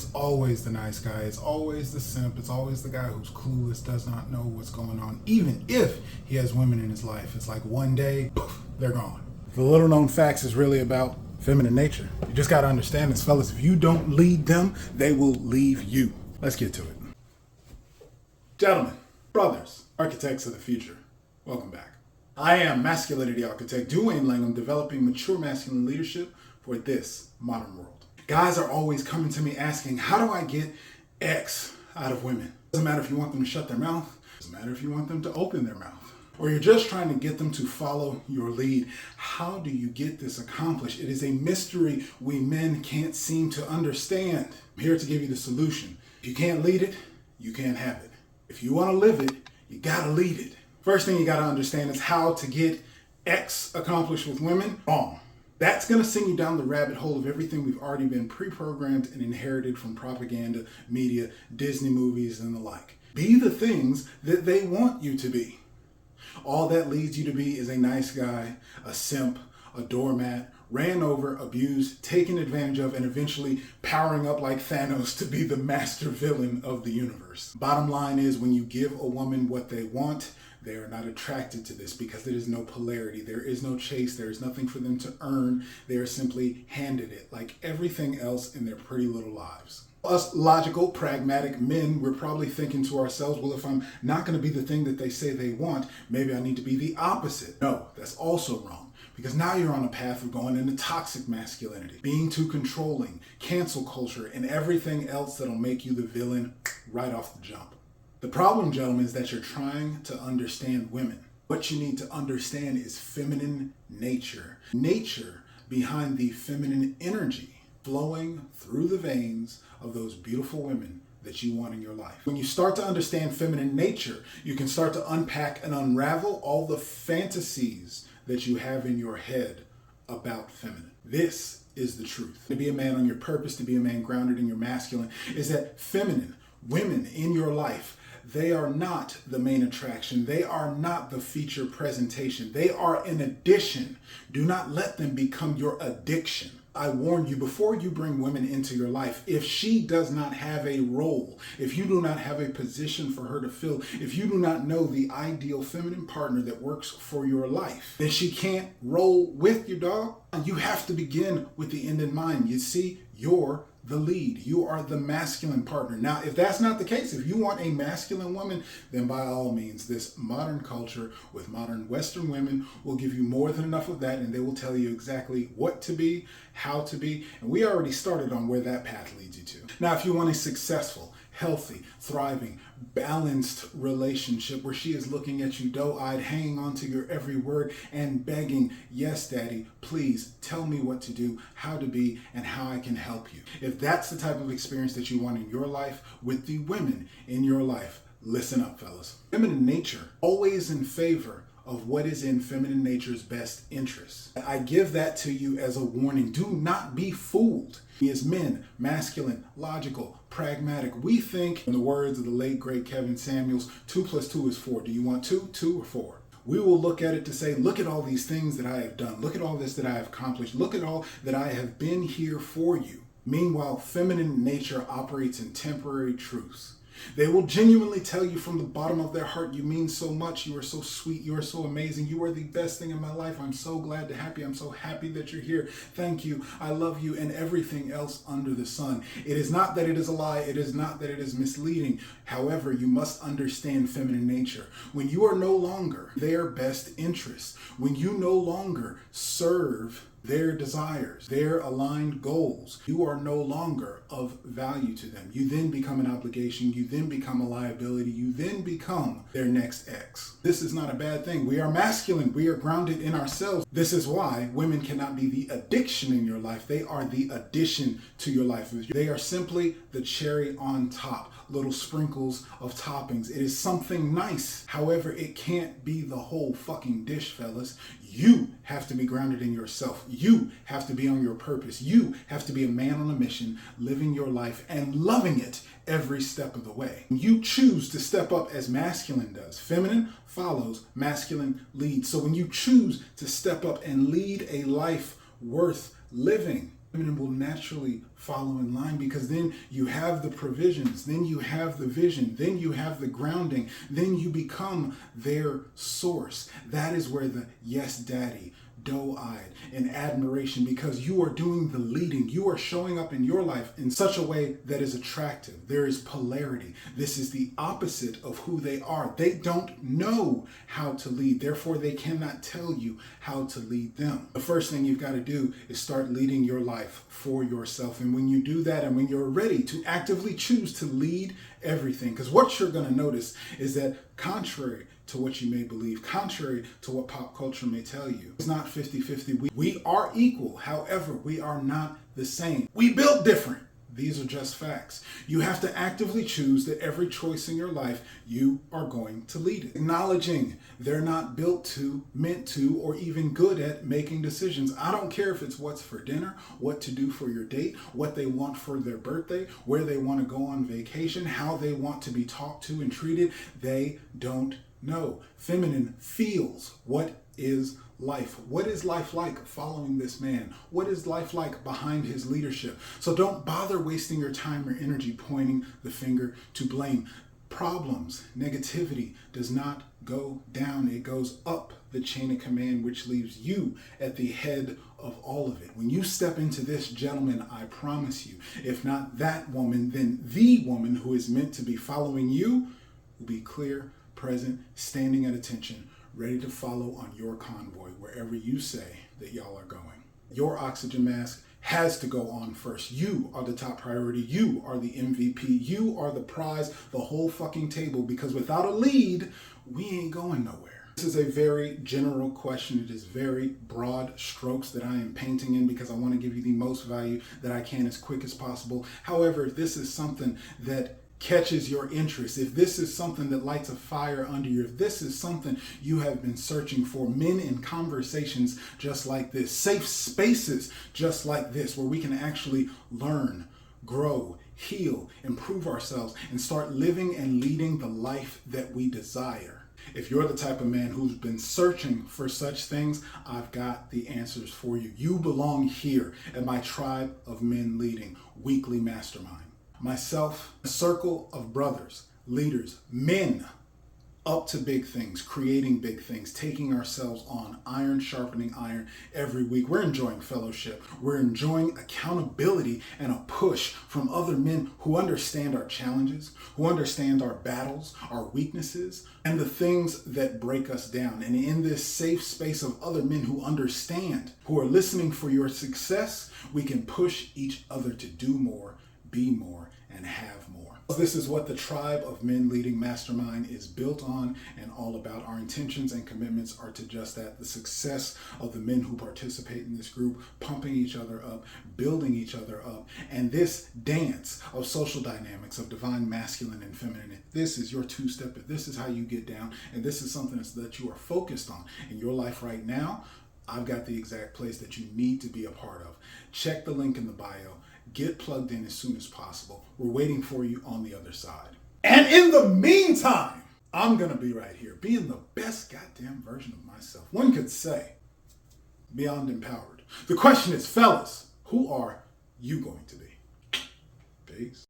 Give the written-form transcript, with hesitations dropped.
it's always the nice guy. It's always the simp. It's always the guy who's clueless, does not know what's going on, even if he has women in his life. It's like one day, poof, they're gone. The little known facts is really about feminine nature. You just got to understand this, fellas. If you don't lead them, they will leave you. Let's get to it. Gentlemen, brothers, architects of the future, welcome back. I am masculinity architect Duwayne Langham, developing mature masculine leadership for this modern world. Guys are always coming to me asking, how do I get X out of women? Doesn't matter if you want them to shut their mouth. Doesn't matter if you want them to open their mouth. Or you're just trying to get them to follow your lead. How do you get this accomplished? It is a mystery we men can't seem to understand. I'm here to give you the solution. If you can't lead it, you can't have it. If you want to live it, you gotta lead it. First thing you gotta understand is how to get X accomplished with women. Wrong. That's gonna send you down the rabbit hole of everything we've already been pre-programmed and inherited from propaganda, media, Disney movies, and the like. Be the things that they want you to be. All that leads you to be is a nice guy, a simp, a doormat, ran over, abused, taken advantage of, and eventually powering up like Thanos to be the master villain of the universe. Bottom line is, when you give a woman what they want, they are not attracted to this because there is no polarity. There is no chase. There is nothing for them to earn. They are simply handed it, like everything else in their pretty little lives. Us logical, pragmatic men, we're probably thinking to ourselves, well, if I'm not going to be the thing that they say they want, maybe I need to be the opposite. No, that's also wrong. Because now you're on a path of going into toxic masculinity, being too controlling, cancel culture, and everything else that'll make you the villain right off the jump. The problem, gentlemen, is that you're trying to understand women. What you need to understand is feminine nature. Nature behind the feminine energy flowing through the veins of those beautiful women that you want in your life. When you start to understand feminine nature, you can start to unpack and unravel all the fantasies that you have in your head about feminine. This is the truth. To be a man on your purpose, to be a man grounded in your masculine, is that feminine women in your life, they are not the main attraction. They are not the feature presentation. They are an addition. Do not let them become your addiction. I warn you, before you bring women into your life, if she does not have a role, if you do not have a position for her to fill, if you do not know the ideal feminine partner that works for your life, then she can't roll with you, dog. You have to begin with the end in mind. You see, you're the lead. You are the masculine partner. Now, if that's not the case, if you want a masculine woman, then by all means, this modern culture with modern Western women will give you more than enough of that, and they will tell you exactly what to be, how to be, and we already started on where that path leads you to. Now, if you want a successful, healthy, thriving, balanced relationship where she is looking at you doe-eyed, hanging on to your every word and begging, yes, daddy, please tell me what to do, how to be, and how I can help you. If that's the type of experience that you want in your life with the women in your life, listen up, fellas. Feminine nature, always in favor of what is in feminine nature's best interest. I give that to you as a warning. Do not be fooled. As men, masculine, logical, pragmatic, we think, in the words of the late great Kevin Samuels, 2 + 2 is 4. Do you want 2, 2, or 4? We will look at it to say, look at all these things that I have done. Look at all this that I have accomplished. Look at all that I have been here for you. Meanwhile, feminine nature operates in temporary truths. They will genuinely tell you from the bottom of their heart, you mean so much, you are so sweet, you are so amazing, you are the best thing in my life, I'm so glad to have you, I'm so happy that you're here, thank you, I love you, and everything else under the sun. It is not that it is a lie, it is not that it is misleading. However, you must understand feminine nature. When you are no longer their best interest, when you no longer serve their desires, their aligned goals, you are no longer of value to them. You then become an obligation, you then become a liability, you then become their next ex. This is not a bad thing. We are masculine, we are grounded in ourselves. This is why women cannot be the addiction in your life. They are the addition to your life. They are simply the cherry on top, little sprinkles of toppings. It is something nice. However, it can't be the whole fucking dish, fellas. You have to be grounded in yourself. You have to be on your purpose. You have to be a man on a mission, living your life and loving it every step of the way. You choose to step up as masculine does. Feminine follows, masculine leads. So when you choose to step up and lead a life worth living, Feminine will naturally follow in line, because then you have the provisions, then you have the vision, then you have the grounding, then you become their source. That is where the yes daddy, doe-eyed, and admiration, because you are doing the leading. You are showing up in your life in such a way that is attractive. There is polarity. This is the opposite of who they are. They don't know how to lead. Therefore, they cannot tell you how to lead them. The first thing you've got to do is start leading your life for yourself. And when you do that, and when you're ready to actively choose to lead everything, because what you're going to notice is that, contrary to what you may believe, contrary to what pop culture may tell you, it's not 50-50. We are equal. However, we are not the same. We built different. These are just facts. You have to actively choose that every choice in your life, you are going to lead it. Acknowledging they're not built to, meant to, or even good at making decisions. I don't care if it's what's for dinner, what to do for your date, what they want for their birthday, where they want to go on vacation, how they want to be talked to and treated. They don't know. Feminine feels what is life. What is life like following this man? What is life like behind his leadership? So don't bother wasting your time or energy pointing the finger to blame. Problems, negativity does not go down. It goes up the chain of command, which leaves you at the head of all of it. When you step into this, gentlemen, I promise you, if not that woman, then the woman who is meant to be following you will be clear, present, standing at attention, ready to follow on your convoy wherever you say that y'all are going. Your oxygen mask has to go on first. You are the top priority. You are the MVP. You are the prize, the whole fucking table, because without a lead, we ain't going nowhere. This is a very general question. It is very broad strokes that I am painting in, because I want to give you the most value that I can as quick as possible. However, if this is something that catches your interest, if this is something that lights a fire under you, if this is something you have been searching for, men in conversations just like this, safe spaces just like this, where we can actually learn, grow, heal, improve ourselves, and start living and leading the life that we desire. If you're the type of man who's been searching for such things, I've got the answers for you. You belong here at my Tribe of Men Leading weekly mastermind. Myself, a circle of brothers, leaders, men up to big things, creating big things, taking ourselves on, iron sharpening iron every week. We're enjoying fellowship. We're enjoying accountability and a push from other men who understand our challenges, who understand our battles, our weaknesses, and the things that break us down. And in this safe space of other men who understand, who are listening for your success, we can push each other to do more, be more, and have more. This is what the Tribe of Men Leading Mastermind is built on and all about. Our intentions and commitments are to just that, the success of the men who participate in this group, pumping each other up, building each other up, and this dance of social dynamics of divine masculine and feminine. This is your two-step. This is how you get down, and this is something that you are focused on in your life right now. I've got the exact place that you need to be a part of. Check the link in the bio. Get plugged in as soon as possible. We're waiting for you on the other side. And in the meantime, I'm going to be right here, being the best goddamn version of myself. One could say, beyond empowered. The question is, fellas, who are you going to be? Peace.